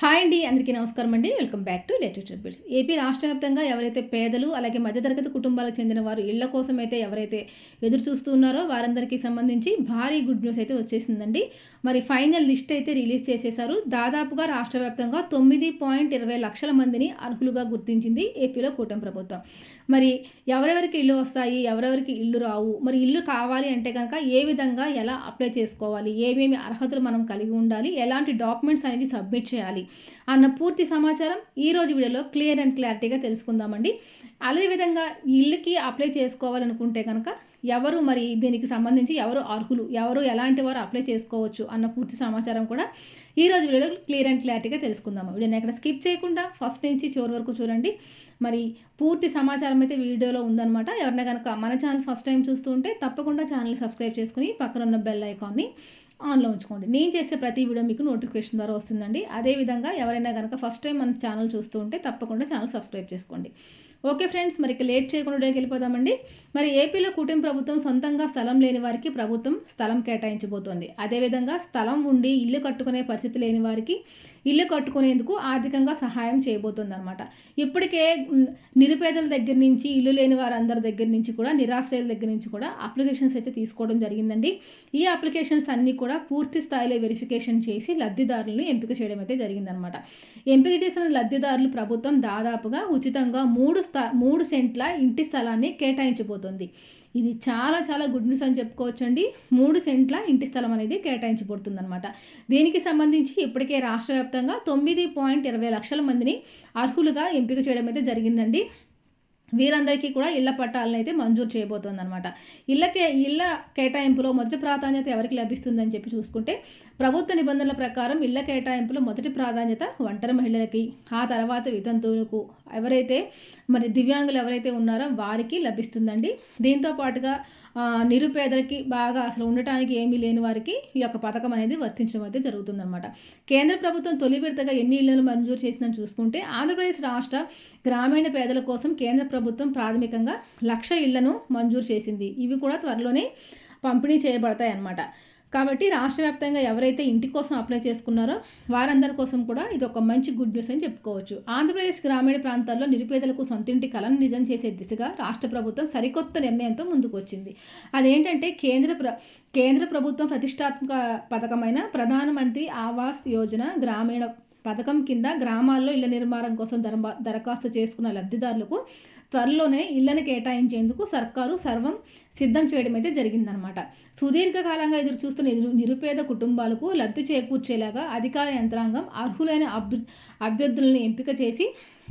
Hi అండి, అందరికీ నమస్కారం అండి. Welcome back to latest updates. AP రాష్ట్ర వ్యాప్తంగా ఎవరైతే పేదలు అలాగే మధ్యతరగతి కుటుంబాలకు చెందిన వారు ఇళ్ల కోసం అయితే ఎవరైతే ఎదురు చూస్తూ ఉన్నారో వారందరికీ సంబంధించి భారీ గుడ్ న్యూస్ అయితే వచ్చేసిందండి. మరి ఫైనల్ లిస్ట్ అయితే రిలీజ్ చేసేశారు. దాదాపుగా రాష్ట్ర వ్యాప్తంగా 9.20 లక్షల మందిని అర్హులుగా గుర్తించింది ఏపీలో కూటమి ప్రభుత్వం. మరి ఎవరెవరికి ఇల్లు వస్తాయి, ఎవరెవరికి ఇల్లు రావు, మరి ఇల్లు కావాలి అంటే కనుక ఏ విధంగా ఎలా అప్లై చేసుకోవాలి, ఏమేమి అర్హతలు మనం కలిగి ఉండాలి, ఎలాంటి డాక్యుమెంట్స్ అనేవి సబ్మిట్ చేయాలి అన్న పూర్తి సమాచారం ఈరోజు వీడియోలో క్లియర్ అండ్ క్లారిటీగా తెలుసుకుందామండి. అదేవిధంగా ఇల్లుకి అప్లై చేసుకోవాలనుకుంటే కనుక ఎవరు మరి దీనికి సంబంధించి ఎవరు అర్హులు, ఎవరు ఎలాంటి వారు అప్లై చేసుకోవచ్చు అన్న పూర్తి సమాచారం కూడా ఈరోజు వీడియోలో క్లియర్ అండ్ క్లారిటీగా తెలుసుకుందాము. వీడియోని ఎక్కడ స్కిప్ చేయకుండా ఫస్ట్ నుంచి చివరి వరకు చూడండి. మరి పూర్తి సమాచారం అయితే వీడియోలో ఉందన్నమాట. ఎవరైనా కనుక మన ఛానల్ ఫస్ట్ టైం చూస్తూ ఉంటే తప్పకుండా ఛానల్ని సబ్స్క్రైబ్ చేసుకుని పక్కన ఉన్న బెల్ ఐకాన్ని ఆన్లో ఉంచుకోండి. నేను చేసే ప్రతి వీడియో మీకు నోటిఫికేషన్ ద్వారా వస్తుందండి. అదేవిధంగా ఎవరైనా కనుక ఫస్ట్ టైం మన ఛానల్ చూస్తూ ఉంటే తప్పకుండా ఛానల్ సబ్స్క్రైబ్ చేసుకోండి. ఓకే ఫ్రెండ్స్, మరి లేట్ చేయకుండా డేకి వెళ్ళిపోదామండి. మరి ఏపీలో కూటమి ప్రభుత్వం సొంతంగా స్థలం లేని వారికి ప్రభుత్వం స్థలం కేటాయించబోతోంది. అదేవిధంగా స్థలం ఉండి ఇల్లు కట్టుకునే పరిస్థితి లేని వారికి ఇల్లు కట్టుకునేందుకు ఆర్థికంగా సహాయం చేయబోతుంది అనమాట. ఇప్పటికే నిరుపేదల దగ్గర నుంచి, ఇల్లు లేని వారందరి దగ్గర నుంచి కూడా, నిరాశ్రయుల దగ్గర నుంచి కూడా అప్లికేషన్స్ అయితే తీసుకోవడం జరిగిందండి. ఈ అప్లికేషన్స్ అన్నీ కూడా పూర్తి స్థాయిలో వెరిఫికేషన్ చేసి లబ్ధిదారులను ఎంపిక చేయడం అయితే జరిగిందనమాట. ఎంపిక చేసిన లబ్ధిదారులు ప్రభుత్వం దాదాపుగా ఉచితంగా 3 సెంట్ల ఇంటి స్థలాన్ని కేటాయించబోతోంది. ఇది చాలా చాలా గుడ్ న్యూస్ అని చెప్పుకోవచ్చండి. 3 సెంట్ల ఇంటి స్థలం అనేది కేటాయించబడుతుంది అనమాట. దీనికి సంబంధించి ఇప్పటికే రాష్ట్ర వ్యాప్తంగా 9.20 లక్షల మందిని అర్హులుగా ఎంపిక చేయడం అయితే జరిగిందండి. వీరందరికీ కూడా ఇళ్ల పట్టాలను అయితే మంజూరు చేయబోతోంది అనమాట. ఇళ్ల కేటాయింపులో మొదటి ప్రాధాన్యత ఎవరికి లభిస్తుందని చెప్పి చూసుకుంటే ప్రభుత్వ నిబంధనల ప్రకారం ఇళ్ల కేటాయింపులో మొదటి ప్రాధాన్యత ఒంటరి మహిళలకి, ఆ తర్వాత వితంతువులకు, ఎవరైతే మరి దివ్యాంగులు ఎవరైతే ఉన్నారో వారికి లభిస్తుందండి. దీంతో పాటుగా నిరుపేదలకి బాగా అసలు ఉండటానికి ఏమీ లేని వారికి ఈ యొక్క పథకం అనేది వర్తించడం అయితే జరుగుతుందన్నమాట. కేంద్ర ప్రభుత్వం తొలి విడతగా ఎన్ని ఇళ్లను మంజూరు చేసిందని చూసుకుంటే ఆంధ్రప్రదేశ్ రాష్ట్ర గ్రామీణ పేదల కోసం కేంద్ర ప్రభుత్వం ప్రాథమికంగా 1,00,000 ఇళ్లను మంజూరు చేసింది. ఇవి కూడా త్వరలోనే పంపిణీ చేయబడతాయి అన్నమాట. కాబట్టి రాష్ట్ర వ్యాప్తంగా ఎవరైతే ఇంటి కోసం అప్లై చేసుకున్నారో వారందరి కోసం కూడా ఇది ఒక మంచి గుడ్ న్యూస్ అని చెప్పుకోవచ్చు. ఆంధ్రప్రదేశ్ గ్రామీణ ప్రాంతాల్లో నిరుపేదలకు సొంతింటి కలను నిజం చేసే దిశగా రాష్ట్ర ప్రభుత్వం సరికొత్త నిర్ణయంతో ముందుకు వచ్చింది. అదేంటంటే కేంద్ర ప్రభుత్వం ప్రతిష్టాత్మక పథకమైన ప్రధానమంత్రి ఆవాస్ యోజన గ్రామీణ పథకం కింద గ్రామాల్లో ఇళ్ల నిర్మాణం కోసం దరఖాస్తు చేసుకున్న లబ్ధిదారులకు త్వరలోనే ఇళ్లను కేటాయించేందుకు సర్కారు సర్వం సిద్ధం చేయడం అయితే జరిగిందనమాట. సుదీర్ఘకాలంగా ఎదురు చూస్తున్న నిరుపేద కుటుంబాలకు లబ్ధి చేకూర్చేలాగా అధికార యంత్రాంగం అర్హులైన అభ్యర్థులను ఎంపిక చేసి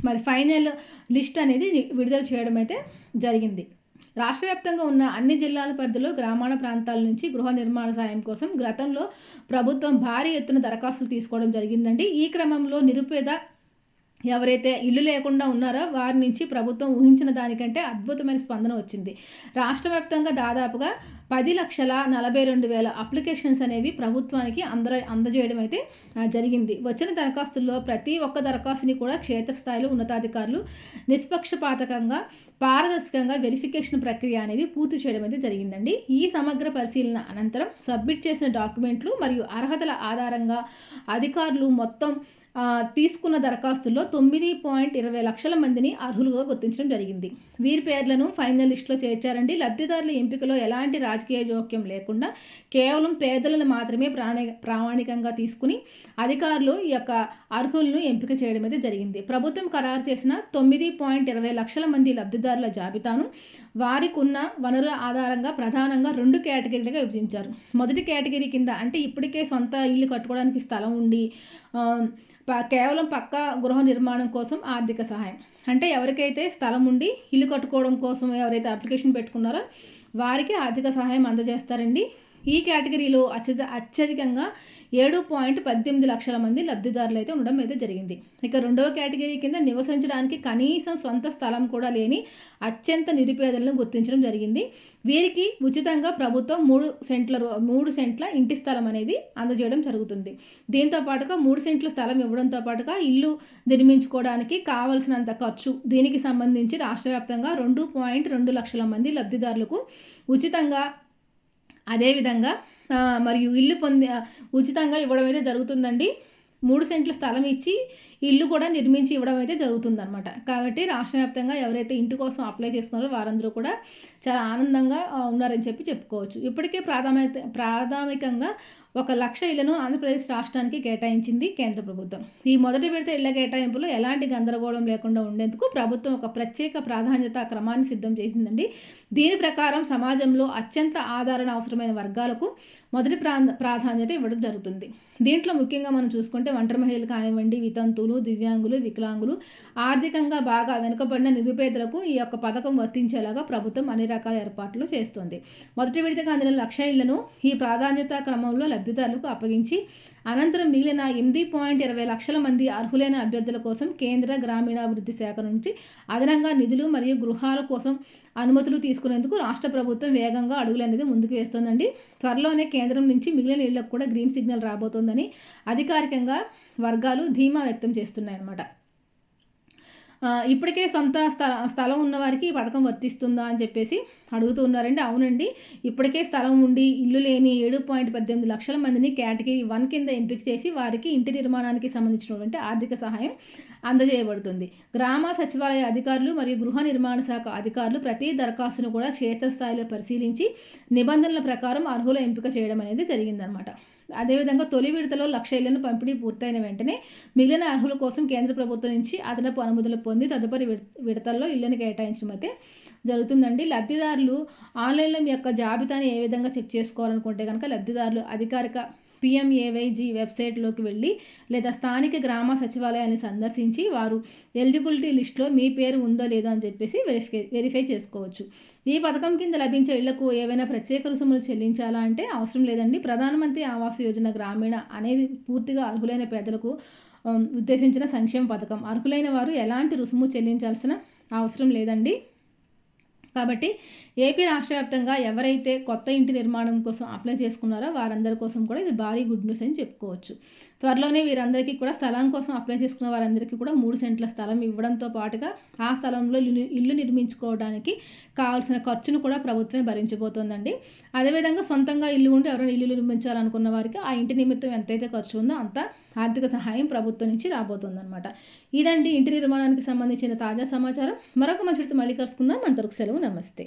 మరి ఫైనల్ లిస్ట్ అనేది విడుదల చేయడం అయితే జరిగింది. రాష్ట్ర వ్యాప్తంగా ఉన్న అన్ని జిల్లాల పరిధిలో గ్రామీణ ప్రాంతాల నుంచి గృహ నిర్మాణ సాయం కోసం గతంలో ప్రభుత్వం భారీ ఎత్తున దరఖాస్తులు తీసుకోవడం జరిగిందండి. ఈ క్రమంలో నిరుపేద ఎవరైతే ఇల్లు లేకుండా ఉన్నారో వారి నుంచి ప్రభుత్వం ఊహించిన దానికంటే అద్భుతమైన స్పందన వచ్చింది. రాష్ట్ర వ్యాప్తంగా దాదాపుగా 10,42,000 అప్లికేషన్స్ అనేవి ప్రభుత్వానికి అందజేయడం అయితే జరిగింది. వచ్చిన దరఖాస్తుల్లో ప్రతి ఒక్క దరఖాస్తుని కూడా క్షేత్రస్థాయిలో ఉన్నతాధికారులు నిష్పక్షపాతకంగా, పారదర్శకంగా వెరిఫికేషన్ ప్రక్రియ అనేది పూర్తి చేయడం అయితే జరిగిందండి. ఈ సమగ్ర పరిశీలన అనంతరం సబ్మిట్ చేసిన డాక్యుమెంట్లు మరియు అర్హతల ఆధారంగా అధికారులు మొత్తం తీసుకున్న దరఖాస్తుల్లో 9.20 లక్షల మందిని అర్హులుగా గుర్తించడం జరిగింది. వీరి పేర్లను ఫైనల్ లిస్టులో చేర్చారండి. లబ్ధిదారుల ఎంపికలో ఎలాంటి రాజకీయ జోక్యం లేకుండా కేవలం పేదలను మాత్రమే ప్రామాణికంగా తీసుకుని అధికారులు ఈ యొక్క అర్హులను ఎంపిక చేయడం అయితే జరిగింది. ప్రభుత్వం ఖరారు చేసిన 9.20 లక్షల మంది లబ్ధిదారుల జాబితాను వారికి ఉన్న వనరుల ఆధారంగా ప్రధానంగా 2 కేటగిరీలుగా విభజించారు. మొదటి కేటగిరీ కింద అంటే ఇప్పటికే సొంత ఇల్లు కట్టుకోవడానికి స్థలం ఉండి కేవలం పక్కా గృహ నిర్మాణం కోసం ఆర్థిక సహాయం, అంటే ఎవరికైతే స్థలం ఉండి ఇల్లు కట్టుకోవడం కోసం ఎవరైతే అప్లికేషన్ పెట్టుకున్నారో వారికి ఆర్థిక సహాయం అందజేస్తారండి. ఈ కేటగిరీలో అత్యధికంగా 7.18 లక్షల మంది లబ్ధిదారులు అయితే ఉండడం అయితే జరిగింది. ఇక రెండవ కేటగిరీ కింద నివసించడానికి కనీసం సొంత స్థలం కూడా లేని అత్యంత నిరుపేదలను గుర్తించడం జరిగింది. వీరికి ఉచితంగా ప్రభుత్వం 3 సెంట్ల ఇంటి స్థలం అనేది అందజేయడం జరుగుతుంది. దీంతో పాటుగా 3 సెంట్ల స్థలం ఇవ్వడంతో పాటుగా ఇల్లు నిర్మించుకోవడానికి కావలసినంత ఖర్చు, దీనికి సంబంధించి రాష్ట్ర వ్యాప్తంగా 2.2 లక్షల మంది లబ్ధిదారులకు ఉచితంగా, అదేవిధంగా మరియు ఇల్లు ఉచితంగా ఇవ్వడం అయితే జరుగుతుందండి. 3 సెంట్ల స్థలం ఇచ్చి ఇల్లు కూడా నిర్మించి ఇవ్వడం అయితే జరుగుతుందనమాట. కాబట్టి రాష్ట్ర వ్యాప్తంగా ఎవరైతే ఇంటి కోసం అప్లై చేసుకున్నారో వారందరూ కూడా చాలా ఆనందంగా ఉన్నారని చెప్పుకోవచ్చు. ఇప్పటికే ప్రాథమికంగా 1,00,000 ఇళ్లను ఆంధ్రప్రదేశ్ రాష్ట్రానికి కేటాయించింది కేంద్ర ప్రభుత్వం. ఈ మొదటి విడత ఇళ్ల కేటాయింపులో ఎలాంటి గందరగోళం లేకుండా ఉండేందుకు ప్రభుత్వం ఒక ప్రత్యేక ప్రాధాన్యత క్రమాన్ని సిద్ధం చేసిందండి. దీని ప్రకారం సమాజంలో అత్యంత ఆదరణ అవసరమైన వర్గాలకు మొదటి ప్రాధాన్యత ఇవ్వడం జరుగుతుంది. దీంట్లో ముఖ్యంగా మనం చూసుకుంటే ఒంటరి మహిళలు కానివ్వండి, వితంతువులు, దివ్యాంగులు, వికలాంగులు, ఆర్థికంగా బాగా వెనుకబడిన నిరుపేదలకు ఈ యొక్క పథకం వర్తించేలాగా ప్రభుత్వం అన్ని రకాల ఏర్పాట్లు చేస్తుంది. మొదటి విడతగా అందిన 1,00,000 ఇళ్లను ఈ ప్రాధాన్యత క్రమంలో లబ్ధిదారులకు అప్పగించి అనంతరం మిగిలిన 8.20 లక్షల మంది అర్హులైన అభ్యర్థుల కోసం కేంద్ర గ్రామీణాభివృద్ధి శాఖ నుంచి అదనంగా నిధులు మరియు గృహాల కోసం అనుమతులు తీసుకునేందుకు రాష్ట్ర ప్రభుత్వం వేగంగా అడుగులనేది ముందుకు వేస్తోందండి. త్వరలోనే కేంద్రం నుంచి మిగిలిన ఇళ్లకు కూడా గ్రీన్ సిగ్నల్ రాబోతోందని అధికారికంగా వర్గాలు ధీమా వ్యక్తం చేస్తున్నాయన్నమాట. ఇప్పటికే సొంత స్థలం ఉన్నవారికి ఈ పథకం వర్తిస్తుందా అని చెప్పేసి అడుగుతూ ఉన్నారండి. అవునండి, ఇప్పటికే స్థలం ఉండి ఇల్లు లేని 7.18 లక్షల మందిని కేటగిరీ 1 కింద ఎంపిక చేసి వారికి ఇంటి నిర్మాణానికి సంబంధించినటువంటి ఆర్థిక సహాయం అందజేయబడుతుంది. గ్రామ సచివాలయ అధికారులు మరియు గృహ నిర్మాణ శాఖ అధికారులు ప్రతి దరఖాస్తును కూడా క్షేత్రస్థాయిలో పరిశీలించి నిబంధనల ప్రకారం అర్హుల ఎంపిక చేయడం అనేది జరిగిందనమాట. అదేవిధంగా తొలి విడతలో 1,00,000 ఇళ్లను పంపిణీ పూర్తయిన వెంటనే మిగిలిన అర్హుల కోసం కేంద్ర ప్రభుత్వం నుంచి అదనపు అనుమతులు పొంది తదుపరి విడతల్లో ఇళ్లను కేటాయించడం అయితే జరుగుతుందండి. లబ్ధిదారులు ఆన్లైన్లో మీ యొక్క జాబితాని ఏ విధంగా చెక్ చేసుకోవాలనుకుంటే కనుక లబ్ధిదారులు అధికారిక PMAYG వెబ్సైట్లోకి వెళ్ళి లేదా స్థానిక గ్రామ సచివాలయాన్ని సందర్శించి వారు ఎలిజిబిలిటీ లిస్ట్లో మీ పేరు ఉందో లేదో అని చెప్పేసి వెరిఫై చేసుకోవచ్చు. ఈ పథకం కింద లభించే ఇళ్లకు ఏవైనా ప్రత్యేక రుసుములు చెల్లించాలా అంటే అవసరం లేదండి. ప్రధానమంత్రి ఆవాస్ యోజన గ్రామీణ అనేది పూర్తిగా అర్హులైన పేదలకు ఉద్దేశించిన సంక్షేమ పథకం. అర్హులైన వారు ఎలాంటి రుసుము చెల్లించాల్సిన అవసరం లేదండి. కాబట్టి ఏపీ రాష్ట్ర వ్యాప్తంగా ఎవరైతే కొత్త ఇంటి నిర్మాణం కోసం అప్లై చేసుకున్నారో వారందరి కోసం కూడా ఇది భారీ గుడ్ న్యూస్ అని చెప్పుకోవచ్చు. త్వరలోనే వీరందరికీ కూడా స్థలం కోసం అప్లై చేసుకున్న వారందరికీ కూడా 3 సెంట్ల స్థలం ఇవ్వడంతో పాటుగా ఆ స్థలంలో ఇల్లు నిర్మించుకోవడానికి కావాల్సిన ఖర్చును కూడా ప్రభుత్వమే భరించబోతోందండి. అదేవిధంగా సొంతంగా ఇల్లు ఉండి ఎవరైనా ఇల్లు నిర్మించాలనుకున్న వారికి ఆ ఇంటి నిమిత్తం ఎంతైతే ఖర్చు ఉందో అంత ఆర్థిక సహాయం ప్రభుత్వం నుంచి రాబోతుందన్నమాట. ఇదండి ఇంటి నిర్మాణానికి సంబంధించిన తాజా సమాచారం. మరొక మంచితో మళ్ళీ కలుసుకుందాం. అంతవరకు సెలవు. నమస్తే.